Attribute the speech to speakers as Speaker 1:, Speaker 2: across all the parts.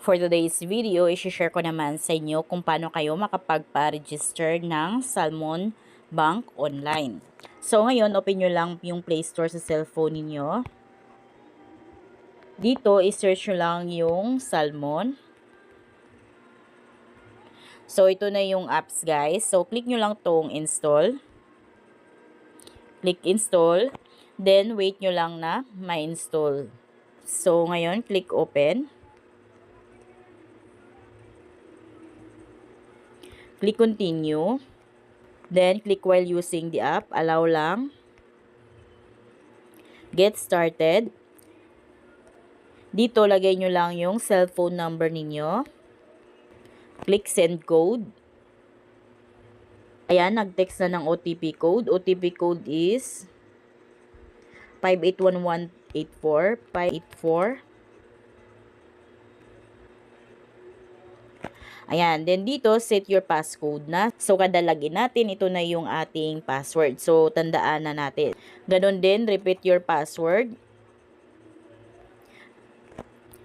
Speaker 1: For today's video, i-share ko naman sa inyo kung paano kayo makapagpa-register ng Salmon Bank online. So ngayon, open nyo lang yung Play Store sa cellphone niyo. Dito, i-search nyo lang yung Salmon. So ito na yung apps guys. So click nyo lang tong install. Click install. Then wait nyo lang na ma-install. So ngayon, click open. Click continue. Then, click while using the app. Allow lang. Get started. Dito, lagay nyo lang yung cellphone number ninyo. Click send code. Ayan, nag-text na ng OTP code. OTP code is 581184. 584. Ayan, then dito, set your passcode na. So, kada login natin, ito na yung ating password. So, tandaan na natin. Ganon din, repeat your password.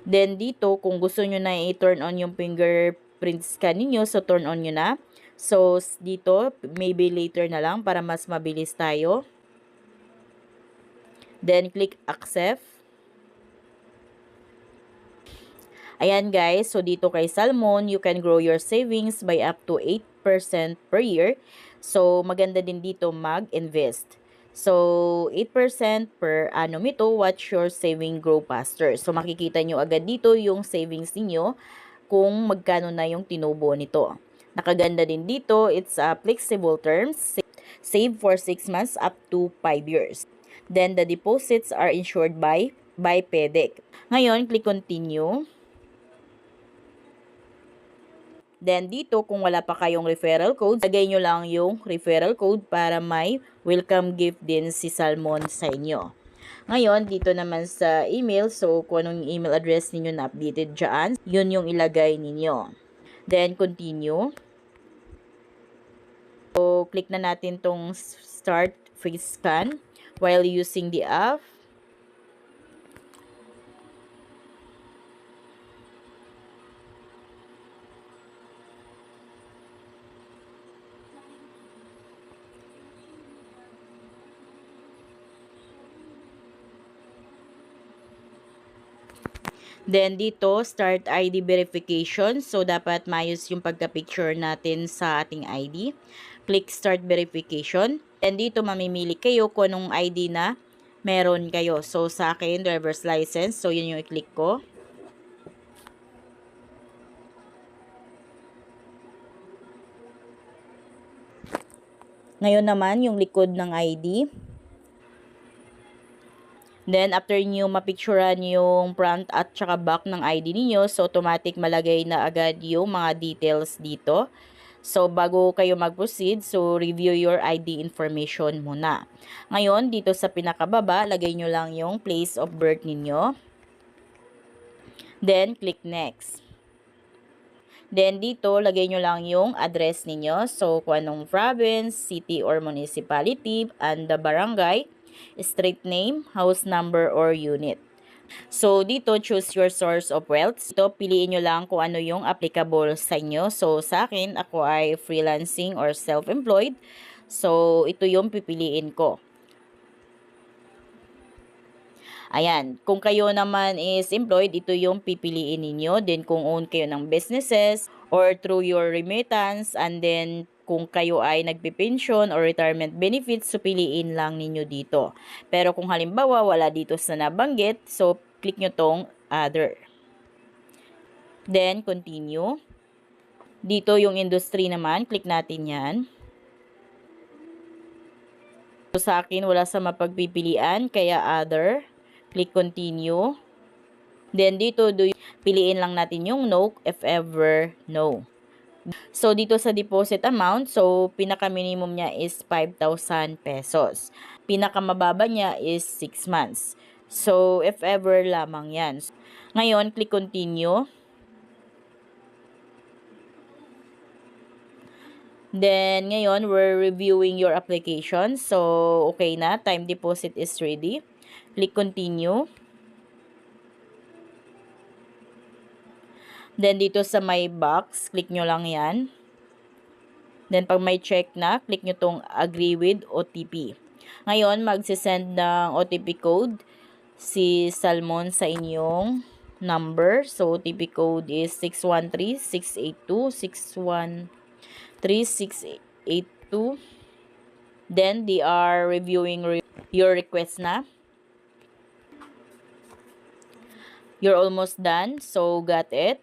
Speaker 1: Then, dito, kung gusto nyo na i-turn on yung fingerprint scan ninyo, so turn on nyo na. So, dito, maybe later na lang para mas mabilis tayo. Then, click accept. Ayan guys, so dito kay Salmon, you can grow your savings by up to 8% per year. So, maganda din dito mag-invest. So, 8% per annum ito, watch your saving grow faster. So, makikita nyo agad dito yung savings niyo kung magkano na yung tinubo nito. Nakaganda din dito, it's flexible terms. Save for 6 months up to 5 years. Then, the deposits are insured by PEDEC. Ngayon, click continue. Then, dito, kung wala pa kayong referral code, lagay nyo lang yung referral code para may welcome gift din si Salmon sa inyo. Ngayon, dito naman sa email, so kung anong email address ninyo na updated dyan, yun yung ilagay ninyo. Then, continue. So, click na natin tong start face scan while using the app. Then, dito, start ID verification. So, dapat maayos yung pagka-picture natin sa ating ID. Click start verification. And dito, mamimili kayo kung anong ID na meron kayo. So, sa akin, driver's license. So, yun yung i-click ko. Ngayon naman, yung likod ng ID. Then, after nyo mapicturean yung front at saka back ng ID niyo, so automatic malagay na agad yung mga details dito. So, bago kayo mag-proceed, so review your ID information muna. Ngayon, dito sa pinakababa, lagay nyo lang yung place of birth ninyo. Then, click next. Then, dito, lagay nyo lang yung address ninyo. So, kung anong province, city, or municipality, and the barangay, street name, house number, or unit. So, dito, choose your source of wealth. Ito, piliin nyo lang kung ano yung applicable sa inyo. So, sa akin, ako ay freelancing or self-employed. So, ito yung pipiliin ko. Ayan, kung kayo naman is employed, ito yung pipiliin ninyo. Then, kung own kayo ng businesses or through your remittance, and then kung kayo ay nagpe-pension or retirement benefits, so piliin lang ninyo dito. Pero kung halimbawa wala dito sa nabanggit, so click nyo tong other. Then, continue. Dito yung industry naman, click natin yan. So, sa akin, wala sa mapagpipilian, kaya other. Click continue. Then, dito, piliin lang natin yung no, if ever no. So, dito sa deposit amount, so, pinaka-minimum niya is 5,000 pesos. Pinaka-mababa niya is 6 months. So, if ever lamang yan. Ngayon, click continue. Then, ngayon, we're reviewing your application. So, okay na. Time deposit is ready. Click continue. Then, dito sa may box, click nyo lang yan. Then, pag may check na, click nyo tong agree with OTP. Ngayon, magsisend ng OTP code si Salmon sa inyong number. So, OTP code is 613-682-613-682. Then, they are reviewing your request na. You're almost done. So, got it.